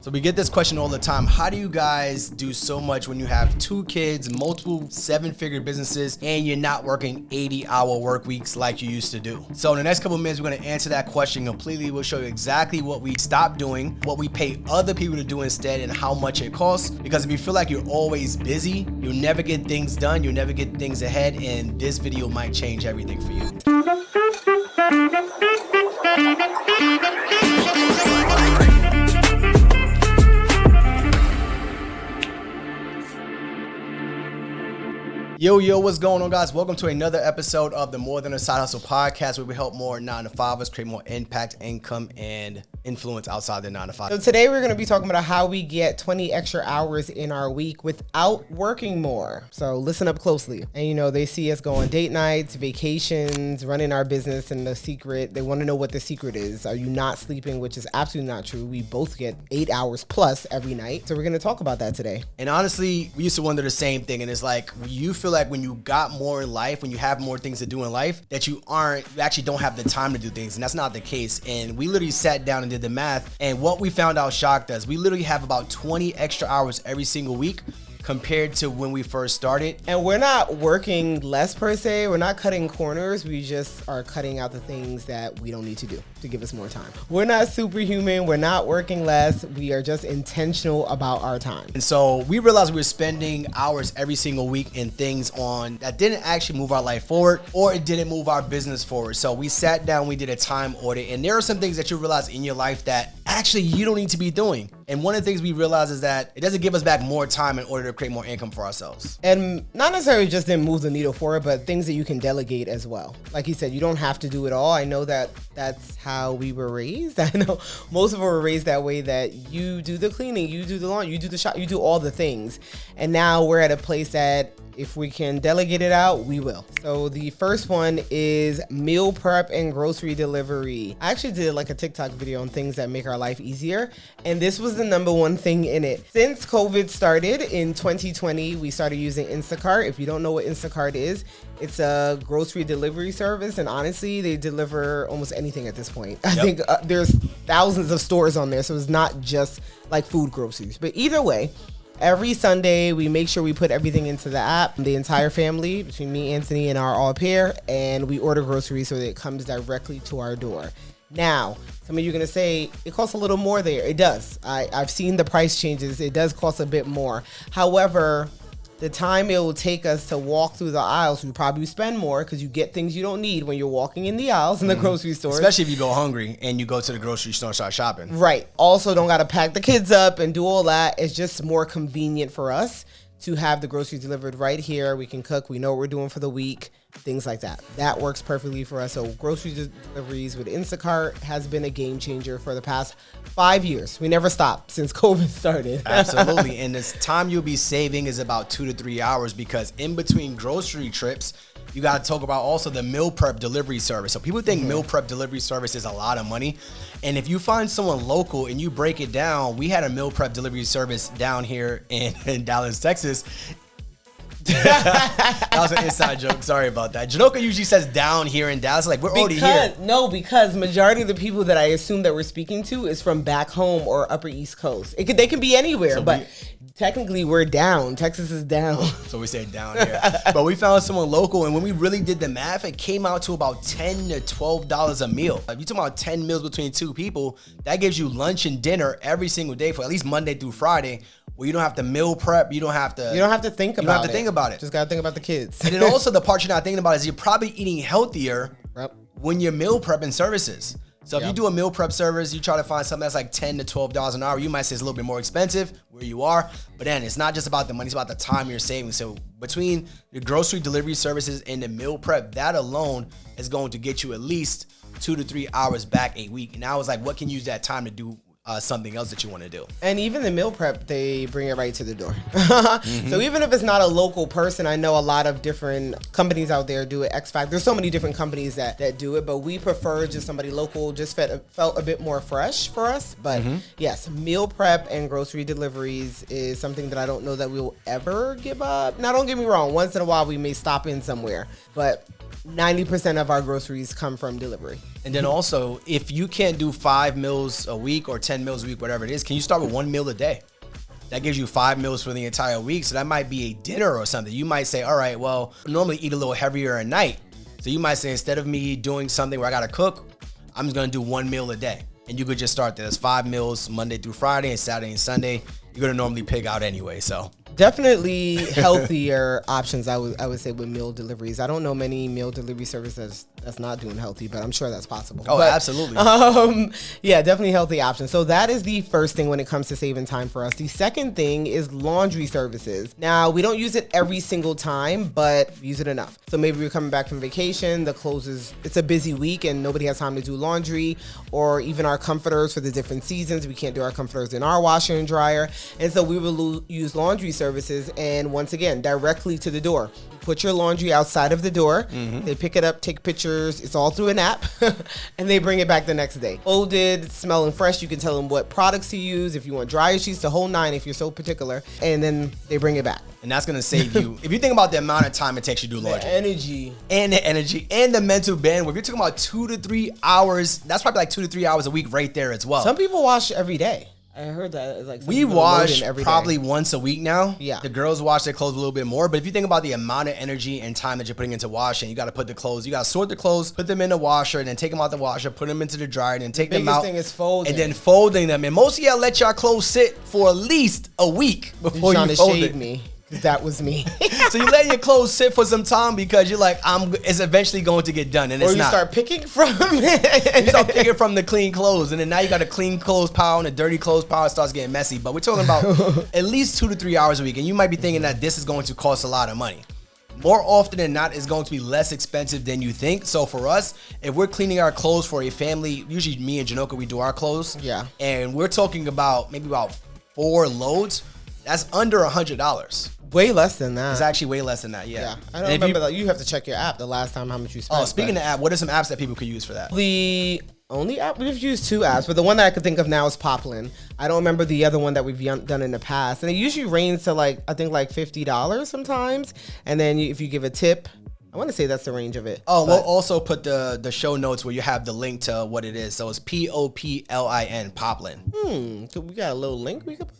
So we get this question all the time. How do you guys do so much when you have 2 kids, multiple 7-figure businesses, and you're not working 80-hour work weeks like you used to do? So in the next couple of minutes, we're going to answer that question completely. We'll show you exactly what we stopped doing, what we pay other people to do instead, and how much it costs. Because if you feel like you're always busy, you'll never get things done, you'll never get things ahead, and this video might change everything for you. Yo, what's going on, guys? Welcome to another episode of the More Than a Side Hustle podcast, where we help more 9-to-5ers create more impact, income, and influence outside their 9-to-5. So today we're going to be talking about how we get 20 extra hours in our week without working more. So listen up closely. And you know, they see us go on date nights, vacations, running our business, and the secret, they want to know what the secret is. Are you not sleeping? Which is absolutely not true. We both get 8 hours plus every night. So we're going to talk about that today. And honestly, we used to wonder the same thing. And it's like, you feel like when you got more in life, when you have more things to do in life, that you actually don't have the time to do things. And that's not the case. And we literally sat down and did the math. And what we found out shocked us. We literally have about 20 extra hours every single week compared to when we first started. And we're not working less per se. We're not cutting corners. We just are cutting out the things that we don't need to do to give us more time. We're not superhuman. We're not working less. We are just intentional about our time. And so we realized we were spending hours every single week in things that didn't actually move our life forward, or it didn't move our business forward. So we sat down, we did a time audit, and there are some things that you realize in your life that actually you don't need to be doing. And one of the things we realized is that it doesn't give us back more time in order to create more income for ourselves. And not necessarily just didn't move the needle forward, but things that you can delegate as well. Like you said, you don't have to do it all. I know that that's how we were raised. I know most of us were raised that way, that you do the cleaning, you do the laundry, you do the shop, you do all the things. And now we're at a place that if we can delegate it out, we will. So the first one is meal prep and grocery delivery. I actually did like a TikTok video on things that make our life easier. And this was the number one thing in it. Since COVID started in 2020, we started using Instacart. If you don't know what Instacart is, it's a grocery delivery service. And honestly, they deliver almost anything at this point. I think there's thousands of stores on there. So it's not just like food groceries. But either way, every Sunday, we make sure we put everything into the app, the entire family, between me, Anthony, and our au pair, and we order groceries so that it comes directly to our door. Now, some of you are going to say, it costs a little more there. It does. I've seen the price changes. It does cost a bit more. However, the time it will take us to walk through the aisles, we probably spend more because you get things you don't need when you're walking in the aisles in the grocery store. Especially if you go hungry and you go to the grocery store and start shopping. Right. Also, don't got to pack the kids up and do all that. It's just more convenient for us to have the groceries delivered right here. We can cook. We know what we're doing for the week. Things like that. That works perfectly for us. So grocery deliveries with Instacart has been a game changer for the past 5 years. We never stopped since COVID started. Absolutely. And this time you'll be saving is about 2 to 3 hours, because in between grocery trips, you got to talk about also the meal prep delivery service. So people think meal prep delivery service is a lot of money. And if you find someone local and you break it down, we had a meal prep delivery service down here in Dallas, Texas. That was an inside joke. Sorry about that. Janoka usually says down here in Dallas. Like, we're already here. No, because majority of the people that I assume that we're speaking to is from back home or Upper East Coast. They can be anywhere, so but technically we're down. Texas is down. So we say down here. But we found someone local, and when we really did the math, it came out to about $10 to $12 a meal. If you're talking about 10 meals between 2 people, that gives you lunch and dinner every single day for at least Monday through Friday, where you don't have to meal prep. You don't have to think about it. Just got to think about the kids. And then also the part you're not thinking about is you're probably eating healthier when you're meal prepping services. So if you do a meal prep service, you try to find something that's like $10 to $12 an hour, you might say it's a little bit more expensive where you are. But then it's not just about the money, it's about the time you're saving. So between the grocery delivery services and the meal prep, that alone is going to get you at least 2 to 3 hours back a week. And I was like, what can you use that time to do? Something else that you want to do. And even the meal prep, they bring it right to the door. So even if it's not a local person, I know a lot of different companies out there do it. X-Fact, there's so many different companies that do it, but we prefer just somebody local, just felt a bit more fresh for us. But yes, meal prep and grocery deliveries is something that I don't know that we'll ever give up. Now, don't get me wrong, once in a while we may stop in somewhere, but 90% of our groceries come from delivery. And then also, if you can't do 5 meals a week or 10 meals a week, whatever it is, can you start with 1 meal a day? That gives you 5 meals for the entire week. So that might be a dinner or something. You might say, all right, well, I normally eat a little heavier at night. So you might say, instead of me doing something where I got to cook, I'm just going to do 1 meal a day. And you could just start there. There's 5 meals Monday through Friday and Saturday and Sunday. You're going to normally pick out anyway. So definitely healthier options, I would say, with meal deliveries. I don't know many meal delivery services that's not doing healthy, but I'm sure that's possible. Oh, but, absolutely. Yeah, definitely healthy options. So that is the first thing when it comes to saving time for us. The second thing is laundry services. Now, we don't use it every single time, but we use it enough. So maybe we're coming back from vacation, it's a busy week and nobody has time to do laundry, or even our comforters for the different seasons. We can't do our comforters in our washer and dryer. And so we will use laundry services, and once again, directly to the door. Put your laundry outside of the door. Mm-hmm. They pick it up, take pictures. It's all through an app, and they bring it back the next day. Folded, smelling fresh. You can tell them what products to use, if you want dryer sheets, the whole 9 if you're so particular, and then they bring it back. And that's going to save you, if you think about the amount of time it takes you to do laundry. The energy and the mental bandwidth. You're talking about 2 to 3 hours. That's probably like 2 to 3 hours a week right there as well. Some people wash every day. I heard that. It's like we wash probably once a week now. Yeah. The girls wash their clothes a little bit more. But if you think about the amount of energy and time that you're putting into washing, you got to put the clothes, you got to sort the clothes, put them in the washer, and then take them out the washer, put them into the dryer, and then take them out. The biggest thing is folding. And then folding them. And most of y'all let y'all clothes sit for at least a week before you fold it. Me. That was me. So you let your clothes sit for some time because you're like, it's eventually going to get done, and it's not. Or you start picking from it. You start picking from the clean clothes, and then now you got a clean clothes pile and a dirty clothes pile. It starts getting messy. But we're talking about at least 2 to 3 hours a week, and you might be thinking that this is going to cost a lot of money. More often than not, it's going to be less expensive than you think. So for us, if we're cleaning our clothes for a family, usually me and Janoka, we do our clothes. Yeah. And we're talking about maybe about 4 loads. That's under $100. Way less than that. It's actually way less than that, yeah. I don't remember that. You have to check your app the last time how much you spent. Oh, speaking of app, what are some apps that people could use for that? The only app, we've used 2 apps, but the one that I could think of now is Poplin. I don't remember the other one that we've done in the past. And it usually ranges to I think $50 sometimes. And then if you give a tip, I want to say that's the range of it. Oh, we'll also put the show notes where you have the link to what it is. So it's Poplin, Poplin. So we got a little link we could put?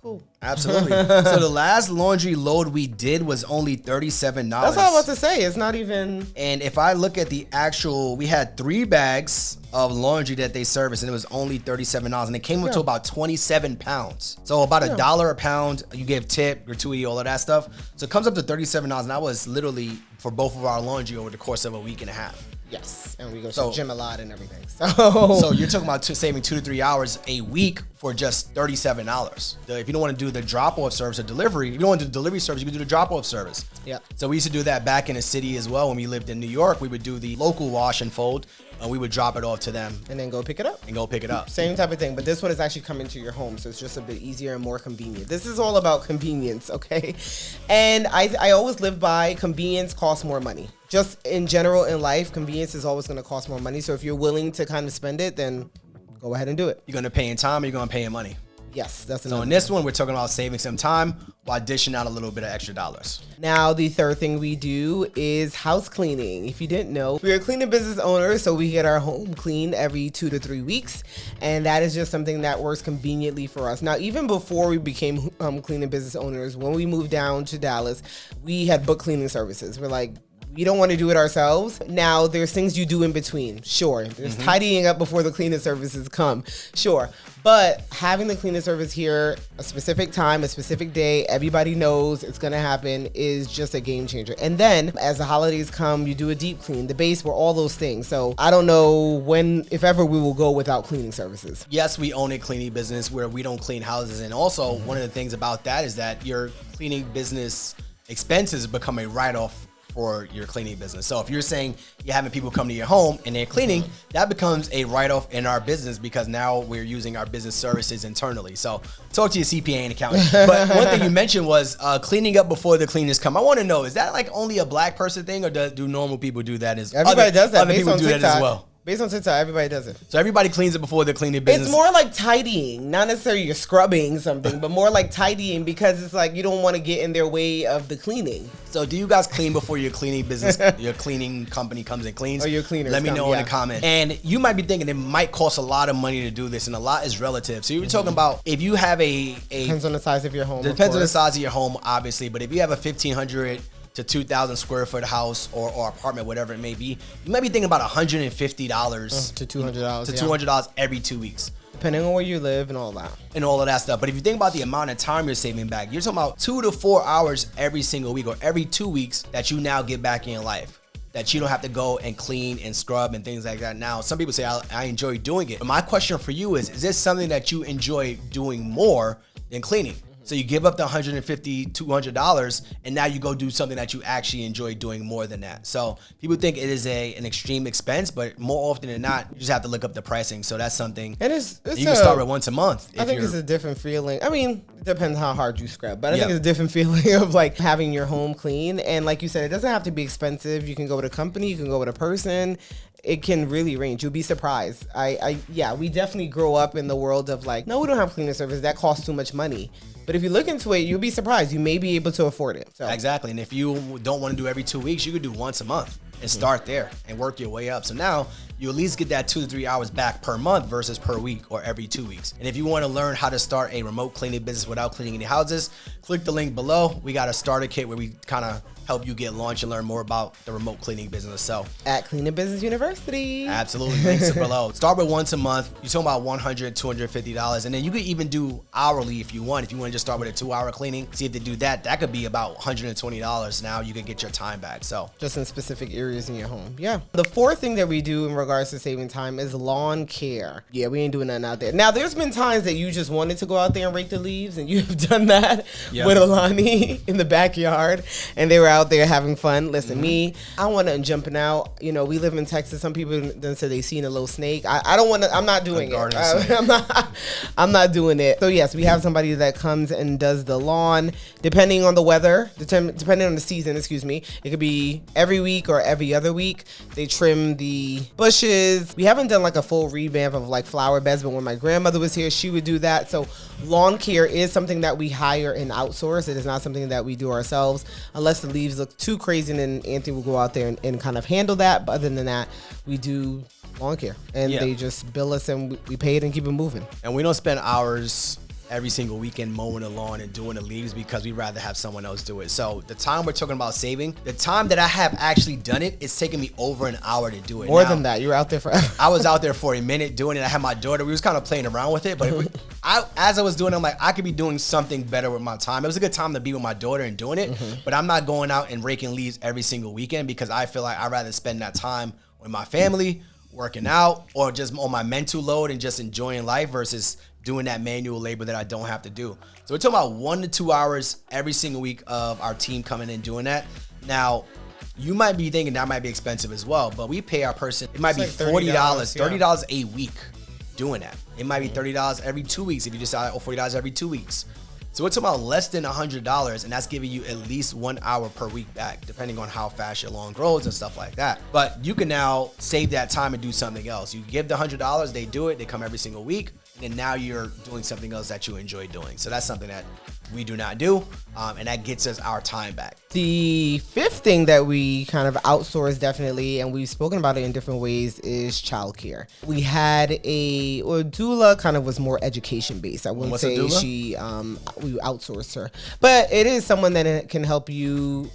Cool. Absolutely. So the last laundry load we did was only $37. That's all I was about to say. It's not even. And if I look at the actual, we had 3 bags of laundry that they serviced, and it was only $37, and it came up to about 27 pounds. So about $1 a pound. You give tip, gratuity, all of that stuff. So it comes up to $37, and that was literally for both of our laundry over the course of a week and a half. Yes, and we go to the gym a lot and everything. So you're talking about saving 2 to 3 hours a week for just $37. If you don't want to do the drop-off service or delivery, if you don't want to do the delivery service, you can do the drop-off service. Yeah. So we used to do that back in the city as well. When we lived in New York, we would do the local wash and fold, and we would drop it off to them. And then go pick it up. Same type of thing, but this one is actually coming to your home, so it's just a bit easier and more convenient. This is all about convenience, okay? And I always live by convenience costs more money. Just in general in life, convenience is always going to cost more money. So if you're willing to kind of spend it, then go ahead and do it. You're going to pay in time or you're going to pay in money. Yes, that's so in this one, we're talking about saving some time while dishing out a little bit of extra dollars. Now, the third thing we do is house cleaning. If you didn't know, we are cleaning business owners, so we get our home cleaned every 2 to 3 weeks, and that is just something that works conveniently for us. Now, even before we became cleaning business owners, when we moved down to Dallas, we had book cleaning services. We're like, we don't want to do it ourselves. Now, there's things you do in between. Sure. There's tidying up before the cleaning services come. Sure. But having the cleaning service here, a specific time, a specific day, everybody knows it's going to happen, is just a game changer. And then as the holidays come, you do a deep clean, the baseboard, all those things. So I don't know when, if ever, we will go without cleaning services. Yes, we own a cleaning business where we don't clean houses. And also, one of the things about that is that your cleaning business expenses become a write-off for your cleaning business. So if you're saying you're having people come to your home and they're cleaning, that becomes a write-off in our business because now we're using our business services internally. So talk to your CPA and accountant. But one thing you mentioned was cleaning up before the cleaners come. I want to know, is that like only a black person thing, or do normal people do that as Everybody does that. Other people do that as well. Based on TikTok, everybody does it. So everybody cleans it before they're cleaning business. It's more like tidying, not necessarily you're scrubbing something, but more like tidying because it's like you don't want to get in their way of the cleaning. So do you guys clean before your cleaning business, your cleaning company comes and cleans? Or your cleaners Let me know in the comments. And you might be thinking it might cost a lot of money to do this, and a lot is relative. So you're talking about if you have depends on the size of your home. Depends on the size of your home, obviously. But if you have a 1,500 to 2,000 square foot house or apartment, whatever it may be, you might be thinking about $150 to $200 to $200 every 2 weeks. Depending on where you live and all that. And all of that stuff. But if you think about the amount of time you're saving back, you're talking about 2 to 4 hours every single week or every 2 weeks that you now get back in your life. That you don't have to go and clean and scrub and things like that. Now, some people say, I enjoy doing it. But my question for you is this something that you enjoy doing more than cleaning? So you give up the $150, $200, and now you go do something that you actually enjoy doing more than that. So people think it is an extreme expense, but more often than not, you just have to look up the pricing. So that's something and it's you can start with once a month. I think it's a different feeling. I mean, it depends how hard you scrub, but I think it's a different feeling of like having your home clean. And like you said, it doesn't have to be expensive. You can go with a company, you can go with a person. It can really range. You'll be surprised. We definitely grow up in the world of like, no, we don't have cleaning service. That costs too much money. But if you look into it, you'll be surprised. You may be able to afford it. So. Exactly. And if you don't want to do every 2 weeks, you could do once a month and start there and work your way up. So now you at least get that 2 to 3 hours back per month versus per week or every 2 weeks. And if you want to learn how to start a remote cleaning business without cleaning any houses, click the link below. We got a starter kit where we kind of help you get launched and learn more about the remote cleaning business. So at Cleaning Business University. Absolutely. Links are below. Start with once a month. You're talking about $100, $250. And then you could even do hourly if you want. If you want to just start with a 2-hour cleaning, see if they do that. That could be about $120. Now you can get your time back. So just in specific areas in your home. Yeah. The fourth thing that we do in regards to saving time is lawn care. Yeah, we ain't doing nothing out there. Now, there's been times that you just wanted to go out there and rake the leaves, and you have done that with Alani in the backyard, and they were out there having fun. Listen, me, I want to jumping out. You know, we live in Texas. Some people then say they seen a little snake. I don't want to. I'm not doing it. I'm not doing it. So yes, we have somebody that comes and does the lawn, depending on the weather, depending on the season. Excuse me. It could be every week or every other week. They trim the bushes. We haven't done like a full revamp of like flower beds, but when my grandmother was here, she would do that. So lawn care is something that we hire and outsource. It is not something that we do ourselves unless the leaves look too crazy, and then Anthony will go out there and kind of handle that. But other than that, we do lawn care, and they just bill us and we pay it and keep it moving. And we don't spend hours every single weekend mowing the lawn and doing the leaves because we'd rather have someone else do it. So the time we're talking about saving, the time that I have actually done it, it's taken me over an hour to do it. More than that, you were out there forever. I was out there for a minute doing it. I had my daughter. We was kind of playing around with it, but as I was doing it, I'm like, I could be doing something better with my time. It was a good time to be with my daughter and doing it, but I'm not going out and raking leaves every single weekend because I feel like I'd rather spend that time with my family, working out, or just on my mental load and just enjoying life versus doing that manual labor that I don't have to do. So we're talking about 1 to 2 hours every single week of our team coming in doing that. Now, you might be thinking that might be expensive as well, but we pay our person, it might be $40, $30 a week doing that. It might be $30 every 2 weeks if you decide, or $40 every 2 weeks. So we're talking about less than $100, and that's giving you at least 1 hour per week back, depending on how fast your lawn grows and stuff like that. But you can now save that time and do something else. You give the $100, they do it, they come every single week, and then now you're doing something else that you enjoy doing. So that's something that we do not do, and that gets us our time back. The fifth thing that we kind of outsource definitely, and we've spoken about it in different ways, is childcare. We had doula kind of was more education based. I wouldn't say we outsourced her, but it is someone that can help you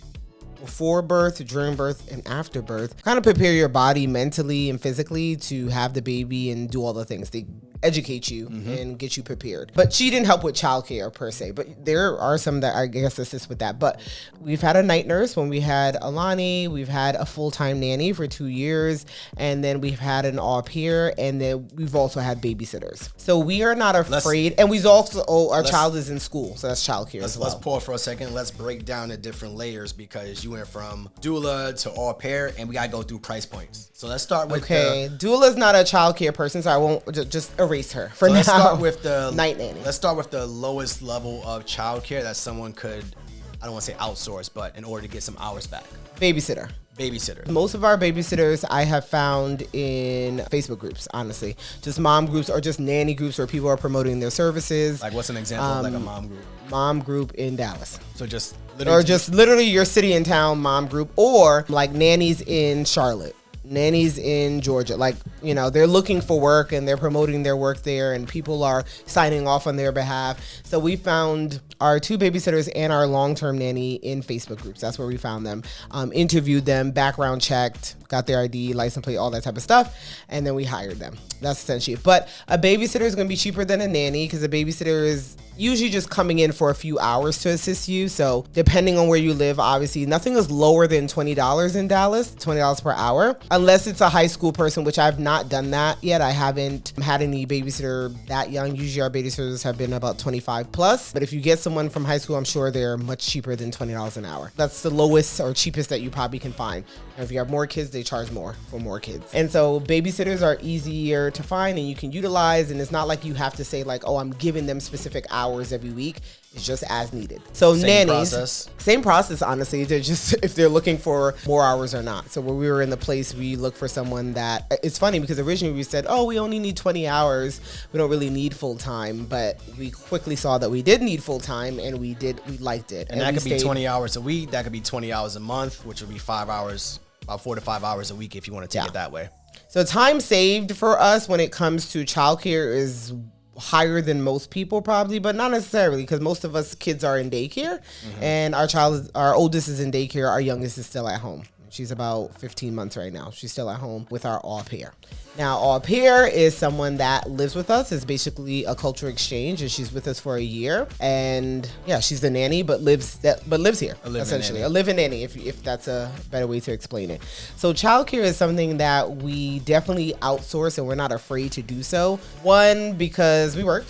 before birth, during birth, and after birth. Kind of prepare your body mentally and physically to have the baby and do all the things. They educate you and get you prepared. But she didn't help with childcare per se, but there are some that I guess assist with that. But we've had a night nurse when we had Alani, we've had a full-time nanny for 2 years, and then we've had an au pair, and then we've also had babysitters. So we are not afraid, and we've also, our child is in school, so that's childcare as well. Let's pause for a second. Let's break down the different layers because you went from doula to au pair, and we gotta go through price points. So let's start with doula's not a childcare person, so I won't just erase her for now. Let's start with the night nanny. Let's start with the lowest level of childcare that someone could, I don't want to say outsource, but in order to get some hours back. Babysitter. babysitter? Most of our babysitters I have found in Facebook groups, honestly. Just mom groups or just nanny groups where people are promoting their services. Like, what's an example of like a mom group? Mom group in Dallas. So just literally your city and town mom group, or like nannies in Charlotte, nannies in Georgia. Like, you know, they're looking for work and they're promoting their work there and people are signing off on their behalf. So we found our 2 babysitters and our long-term nanny in Facebook groups. That's where we found them. Interviewed them, background checked, got their ID, license plate, all that type of stuff. And then we hired them. That's essentially it. But a babysitter is going to be cheaper than a nanny because a babysitter is usually just coming in for a few hours to assist you. So depending on where you live, obviously nothing is lower than $20 in Dallas, $20 per hour, unless it's a high school person, which I've not done that yet. I haven't had any babysitter that young. Usually our babysitters have been about 25 plus. But if you get someone from high school, I'm sure they're much cheaper than $20 an hour. That's the lowest or cheapest that you probably can find. And if you have more kids, they charge more for more kids. And so babysitters are easier to find and you can utilize. And it's not like you have to say like, oh, I'm giving them specific hours every week. It's just as needed. So nannies, same process, honestly. They're just if they're looking for more hours or not. So when we were in the place, we look for someone that, it's funny because originally we said, oh, we only need 20 hours. We don't really need full time, but we quickly saw that we did need full time and we liked it. And that could be 20 hours a week. That could be 20 hours a month, which would be 5 hours, about 4 to 5 hours a week if you want to take it that way. So time saved for us when it comes to childcare is higher than most people probably, but not necessarily because most of us kids are in daycare and our oldest is in daycare. Our youngest is still at home. She's about 15 months right now. She's still at home with our au pair. Now, au pair is someone that lives with us. It's basically a cultural exchange, and she's with us for a year. And yeah, she's the nanny, but lives here essentially. A live-in nanny, if that's a better way to explain it. So, childcare is something that we definitely outsource, and we're not afraid to do so. One, because we work.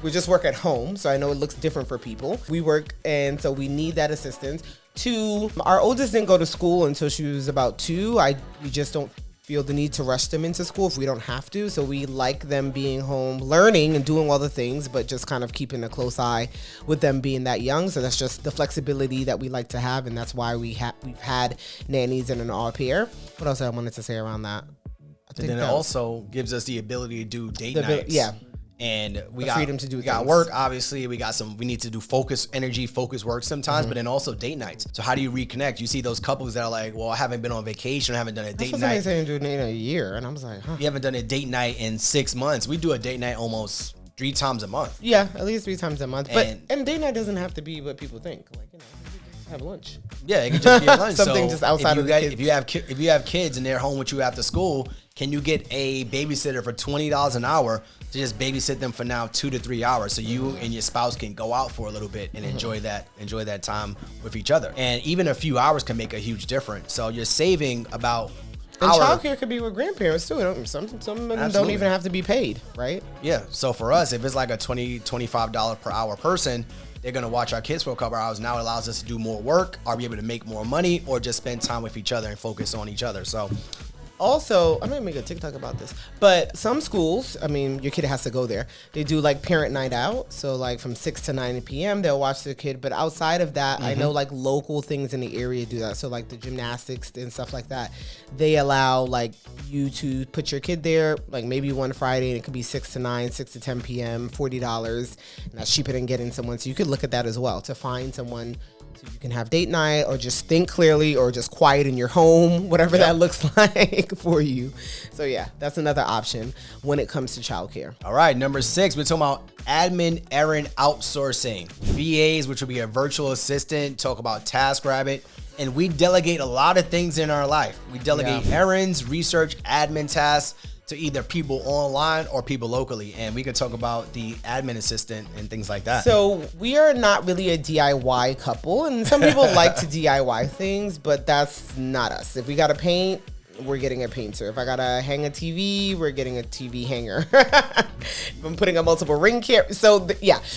We just work at home, so I know it looks different for people. We work, and so we need that assistance. 2, our oldest didn't go to school until she was about 2. We just don't feel the need to rush them into school if we don't have to. So we like them being home, learning and doing all the things, but just kind of keeping a close eye with them being that young. So that's just the flexibility that we like to have, and that's why we've had nannies and an au pair. What else I wanted to say around that? And then it also gives us the ability to do date nights. Yeah. And we got freedom to do. We got work, obviously. We need to do focus work sometimes, but then also date nights. So how do you reconnect? You see those couples that are like, well, I haven't been on vacation, I haven't done a date night. Saying doing it in a year, and I was like, huh. You haven't done a date night in 6 months. We do a date night almost 3 times a month. Yeah, at least 3 times a month. And date night doesn't have to be what people think. Like, you know, have lunch. Yeah, it could just be a lunch. Something just outside of the kids. If you have kids and they're home with you after school, can you get a babysitter for $20 an hour to just babysit them for now 2 to 3 hours, so you and your spouse can go out for a little bit and enjoy that time with each other? And even a few hours can make a huge difference. So you're saving about. And childcare could be with grandparents too. Some of them don't even have to be paid, right? Yeah. So for us, if it's like a $25 per hour person, they're going to watch our kids for a couple hours. Now it allows us to do more work, or be able to make more money, or just spend time with each other and focus on each other. So also, I'm going to make a TikTok about this, but some schools, I mean, your kid has to go there. They do like parent night out. So like from 6 to 9 p.m., they'll watch their kid. But outside of that, I know like local things in the area do that. So like the gymnastics and stuff like that, they allow like you to put your kid there, like maybe one Friday, and it could be 6 to 9, 6 to 10 p.m., $40. And that's cheaper than getting someone. So you could look at that as well to find someone so you can have date night, or just think clearly, or just quiet in your home, whatever that looks like for you. So yeah, that's another option when it comes to childcare. All right, number 6, we're talking about admin errand outsourcing. VAs, which will be a virtual assistant, talk about TaskRabbit. And we delegate a lot of things in our life. We delegate errands, research, admin tasks to either people online or people locally. And we could talk about the admin assistant and things like that. So we are not really a DIY couple. And some people like to DIY things, but that's not us. If we got to paint, we're getting a painter. If I got to hang a TV, we're getting a TV hanger. If I'm putting a multiple ring camera. So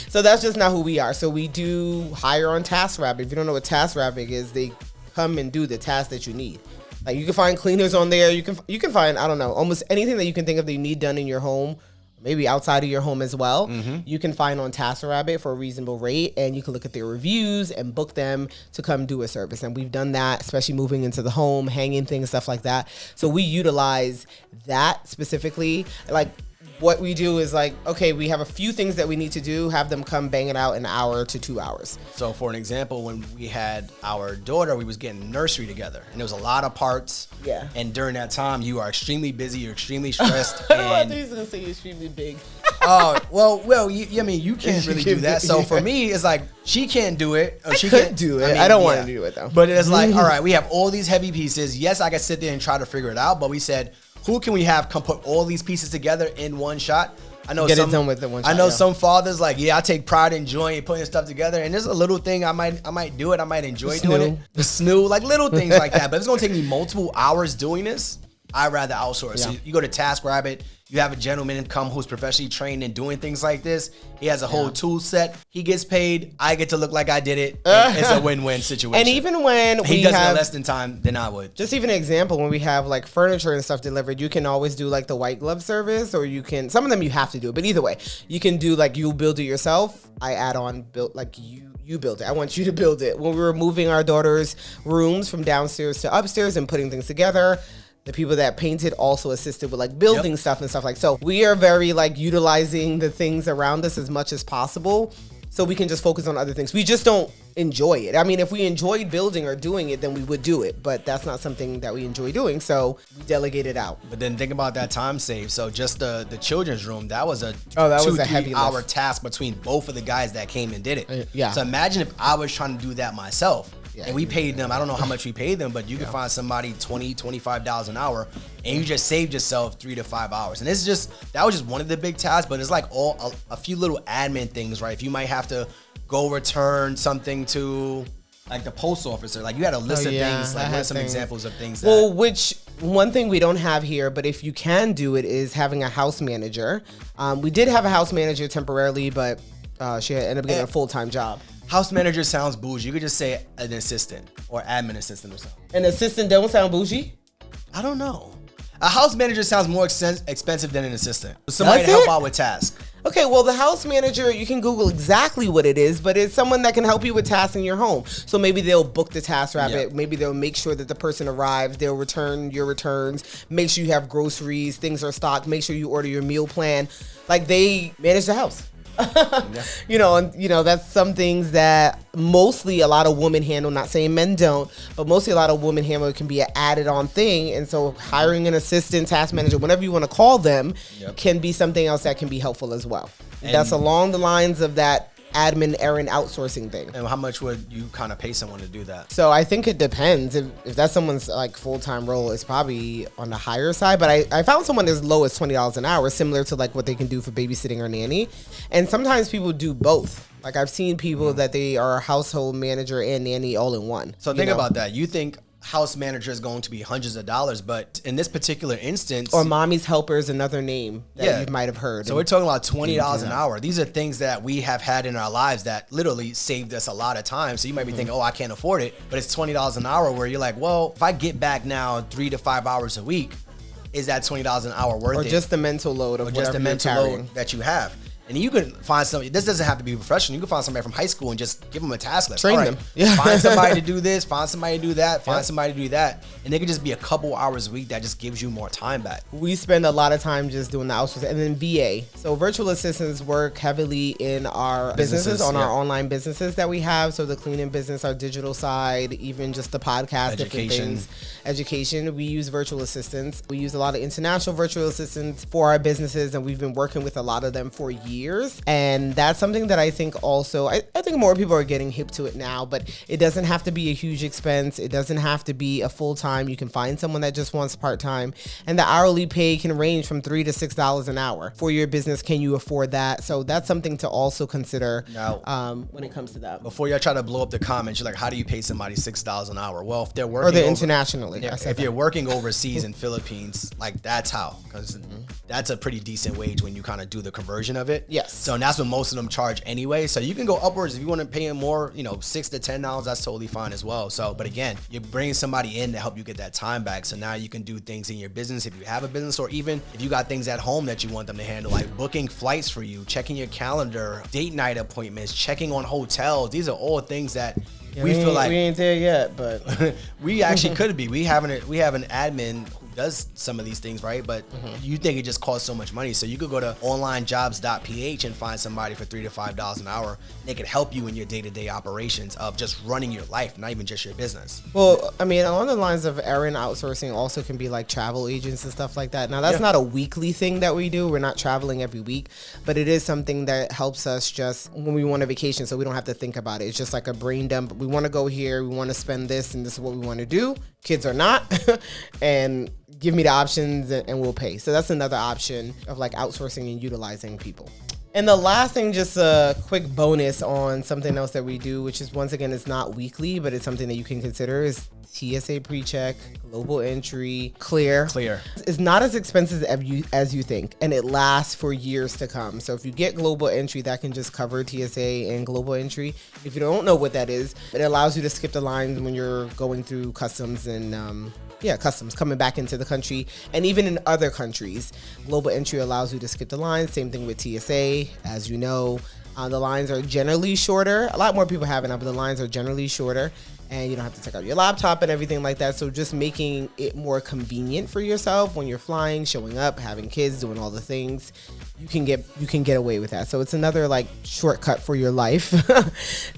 so that's just not who we are. So we do hire on TaskRabbit. If you don't know what TaskRabbit is, they come and do the task that you need. Like you can find cleaners on there. You can find, I don't know, almost anything that you can think of that you need done in your home maybe outside of your home as well, you can find on TaskRabbit for a reasonable rate, and you can look at their reviews and book them to come do a service. And we've done that, especially moving into the home, hanging things, stuff like that. So we utilize that specifically. Like, what we do is like, okay, we have a few things that we need to do, have them come bang it out in an hour to 2 hours. So for an example, when we had our daughter, we was getting nursery together, and there was a lot of parts. Yeah. And during that time, you are extremely busy, you're extremely stressed. I And thought he was going to say you're extremely big. oh, well, I mean, you can't really do that. So for me, it's like, she can't do it. Or she could do it. I mean, I don't want to do it, though. But it's like, all right, we have all these heavy pieces. Yes, I can sit there and try to figure it out, but we said, who can we have come put all these pieces together in one shot? I know Get it done with the one shot, I know yeah. some fathers like, I take pride in enjoying putting stuff together, and there's a little thing I might do it. I might enjoy doing it. The snoo, like little things like that. But if it's gonna take me multiple hours doing this, I'd rather outsource. Yeah. So you go to TaskRabbit, you have a gentleman come who's professionally trained in doing things like this. He has a whole tool set. He gets paid. I get to look like I did it. It's a win-win situation. And even when he does it in less than time than I would. Just even an example, when we have like furniture and stuff delivered, you can always do like the white glove service, or you can, some of them you have to do it, but either way, you can do like you build it yourself. I add on build like you build it. I want you to build it. When we were moving our daughter's rooms from downstairs to upstairs and putting things together, the people that painted also assisted with like building stuff and stuff like, so we are very like utilizing the things around us as much as possible so we can just focus on other things. We just don't enjoy it. I mean, if we enjoyed building or doing it, then we would do it, but that's not something that we enjoy doing, so we delegate it out. But then think about that time save. So just the children's room, that was a was a heavy 2-3 hour lift. task between both of the guys that came and did it. Yeah. So imagine if I was trying to do that myself. Yeah. And we paid them, I don't know how much we paid them, but you can find somebody $20, $25 an hour, and you just saved yourself 3 to 5 hours. And that was just one of the big tasks, but it's like a few little admin things, right? If you might have to go return something to like the post office, or like you had a list of things, like what are some examples of things that... Well, which one thing we don't have here, but if you can do it, is having a house manager. We did have a house manager temporarily, but she ended up getting a full-time job. House manager sounds bougie. You could just say an assistant or admin assistant or something. An assistant don't sound bougie? I don't know. A house manager sounds more expensive than an assistant. Somebody to help out with tasks. Okay, well, the house manager, you can Google exactly what it is, but it's someone that can help you with tasks in your home. So maybe they'll book the TaskRabbit. Yeah. Maybe they'll make sure that the person arrives. They'll return your returns. Make sure you have groceries. Things are stocked. Make sure you order your meal plan. Like, they manage the house. Yeah. That's some things that mostly a lot of women handle, not saying men don't, but mostly a lot of women handle. It can be an added on thing. And so hiring an assistant, task manager, whatever you want to call them, can be something else that can be helpful as well. And that's along the lines of that admin errand outsourcing thing. And how much would you kind of pay someone to do that? So I think it depends. If that's someone's like full-time role, it's probably on the higher side. But I found someone as low as $20 an hour, similar to like what they can do for babysitting or nanny. And sometimes people do both. Like I've seen people that they are a household manager and nanny all in one. So think about that. You think house manager is going to be hundreds of dollars, but in this particular instance, or mommy's helper is another name that you might have heard. So we're talking about $20 an hour. These are things that we have had in our lives that literally saved us a lot of time. So you might be thinking, I can't afford it, but it's $20 an hour where you're like, well, if I get back now 3 to 5 hours a week, is that $20 an hour worth it? Or just the mental load of whatever you're carrying that you have. And you can find somebody, this doesn't have to be professional. You can find somebody from high school and just give them a task list. Train them. Yeah. Find somebody to do this, find somebody to do that, find somebody to do that. And it could just be a couple hours a week that just gives you more time back. We spend a lot of time just doing the outsourcing. And then VA. So virtual assistants work heavily in our businesses on our online businesses that we have. So the cleaning business, our digital side, even just the podcast, different things. Education. We use virtual assistants. We use a lot of international virtual assistants for our businesses, and we've been working with a lot of them for years. And that's something that I think also, I think more people are getting hip to it now, but it doesn't have to be a huge expense. It doesn't have to be a full-time. You can find someone that just wants part-time, and the hourly pay can range from $3 to $6 an hour. For your business, can you afford that? So that's something to also consider when it comes to that. Before y'all try to blow up the comments, you're like, how do you pay somebody $6 an hour? Well, if they're working or they're internationally. If you're working overseas in Philippines, like that's how, because that's a pretty decent wage when you kind of do the conversion of it. Yes. So that's what most of them charge anyway. So you can go upwards if you want to pay them more, $6 to $10. That's totally fine as well. So, but again, you're bringing somebody in to help you get that time back. So now you can do things in your business if you have a business, or even if you got things at home that you want them to handle, like booking flights for you, checking your calendar, date night appointments, checking on hotels. These are all things that we feel like we ain't there yet, but we actually could be. We have an admin who does some of these things, right? But you think it just costs so much money. So you could go to onlinejobs.ph and find somebody for $3 to $5 an hour. They could help you in your day-to-day operations of just running your life, not even just your business. Well, I mean, along the lines of errand outsourcing also can be like travel agents and stuff like that. Now, that's not a weekly thing that we do. We're not traveling every week, but it is something that helps us just when we want a vacation, so we don't have to think about it. It's just like a brain dump. We want to go here. We want to spend this, and this is what we want to do. Kids are not. And give me the options and we'll pay. So that's another option of like outsourcing and utilizing people. And the last thing, just a quick bonus on something else that we do, which is, once again, it's not weekly, but it's something that you can consider, is TSA pre-check, global entry, clear. It's not as expensive as you think, and it lasts for years to come. So if you get global entry, that can just cover TSA and global entry. If you don't know what that is, it allows you to skip the lines when you're going through customs and customs coming back into the country, and even in other countries. Global entry allows you to skip the lines. Same thing with TSA. As you know, the lines are generally shorter. A lot more people have it now, but the lines are generally shorter, and you don't have to take out your laptop and everything like that. So just making it more convenient for yourself when you're flying, showing up, having kids, doing all the things, you can get away with that. So it's another like shortcut for your life.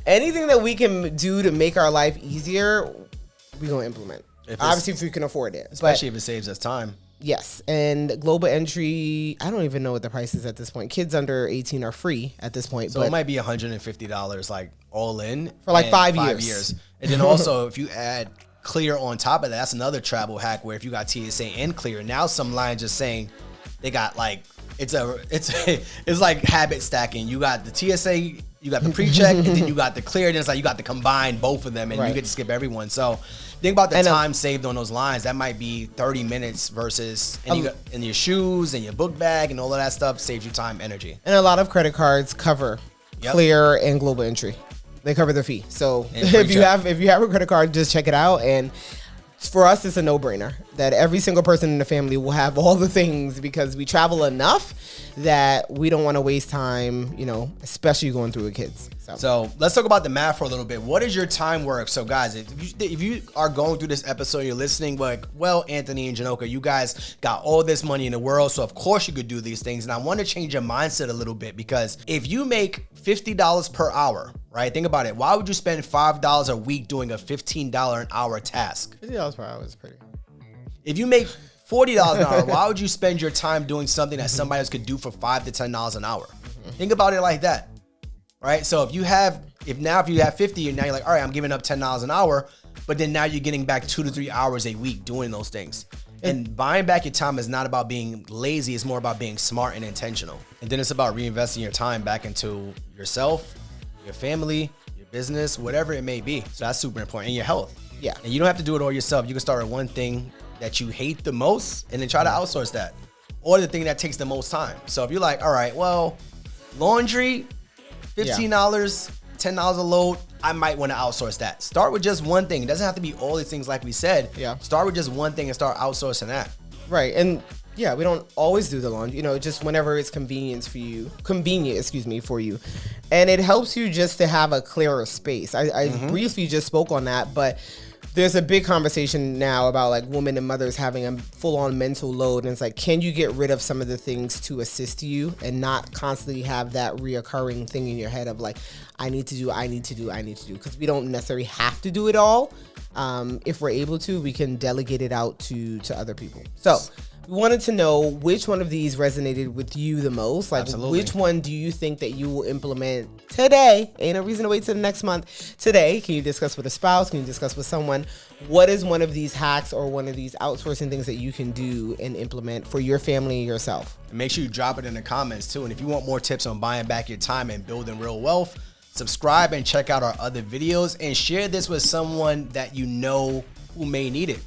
Anything that we can do to make our life easier, we're gonna implement. Obviously, if we can afford it. Especially if it saves us time. Yes. And global entry, I don't even know what the price is at this point. Kids under 18 are free at this point. So it might be $150 like all in. For like 5 years. And then also, if you add clear on top of that, that's another travel hack where if you got TSA and clear, now some lines just saying they got like, it's like habit stacking. You got the TSA, you got the pre-check, and then you got the clear. Then it's like you got to combine both of them, and you get to skip everyone. So think about the time saved on those lines. That might be 30 minutes versus, and you got in your shoes and your book bag and all of that stuff saves you time, energy. And a lot of credit cards cover clear and global entry. They cover the fee. So if you have a credit card, just check it out. And for us, it's a no-brainer that every single person in the family will have all the things, because we travel enough that we don't want to waste time, especially going through with kids. So let's talk about the math for a little bit. What is your time work? So guys, if you are going through this episode, you're listening, like, well, Anthony and Janoka, you guys got all this money in the world, so of course you could do these things. And I want to change your mindset a little bit, because if you make $50 per hour, right? Think about it. Why would you spend $5 a week doing a $15 an hour task? $50 per hour is pretty. If you make $40 an hour, why would you spend your time doing something that somebody else could do for $5 to $10 an hour? Think about it like that, right? So if you have 50 and now you're like, all right, I'm giving up $10 an hour, but then now you're getting back 2 to 3 hours a week doing those things. And buying back your time is not about being lazy. It's more about being smart and intentional. And then it's about reinvesting your time back into yourself, your family, your business, whatever it may be. So that's super important. And your health. Yeah. And you don't have to do it all yourself. You can start with one thing that you hate the most and then try to outsource that. Or the thing that takes the most time. So if you're like, all right, well, laundry, $15, $10 a load, I might want to outsource that. Start with just one thing. It doesn't have to be all these things like we said. Yeah. Start with just one thing and start outsourcing that. Right. And yeah, we don't always do the laundry, just whenever it's convenient for you. And it helps you just to have a clearer space. I briefly just spoke on that, but there's a big conversation now about like women and mothers having a full-on mental load. And it's like, can you get rid of some of the things to assist you and not constantly have that reoccurring thing in your head of like, I need to do. Because we don't necessarily have to do it all. If we're able to, we can delegate it out to other people. So we wanted to know which one of these resonated with you the most. Like, Absolutely. Which one do you think that you will implement today? Ain't no reason to wait till the next month. Today, can you discuss with a spouse? Can you discuss with someone? What is one of these hacks or one of these outsourcing things that you can do and implement for your family and yourself? And make sure you drop it in the comments too. And if you want more tips on buying back your time and building real wealth, subscribe and check out our other videos and share this with someone that you know who may need it.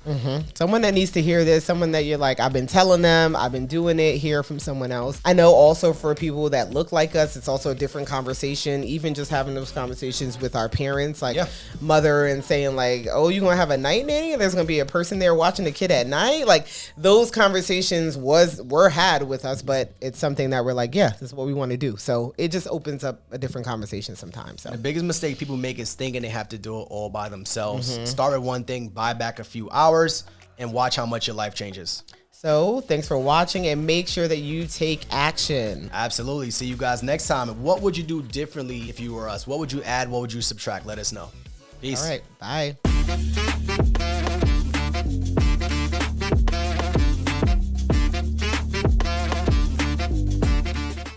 Someone that needs to hear this, someone that you're like, I've been telling them, I've been doing it, hear from someone else. I know also for people that look like us, it's also a different conversation. Even just having those conversations with our parents, like mother, and saying like, oh, you gonna have a night nanny? There's gonna be a person there watching the kid at night? Like those conversations were had with us, but it's something that we're like, yeah, this is what we want to do. So it just opens up a different conversation sometimes. So the biggest mistake people make is thinking they have to do it all by themselves. Start with one thing, buy back a few hours, and watch how much your life changes. So thanks for watching, and make sure that you take action. Absolutely. See you guys next time. What would you do differently if you were us? What would you add? What would you subtract? Let us know. Peace. All right. Bye.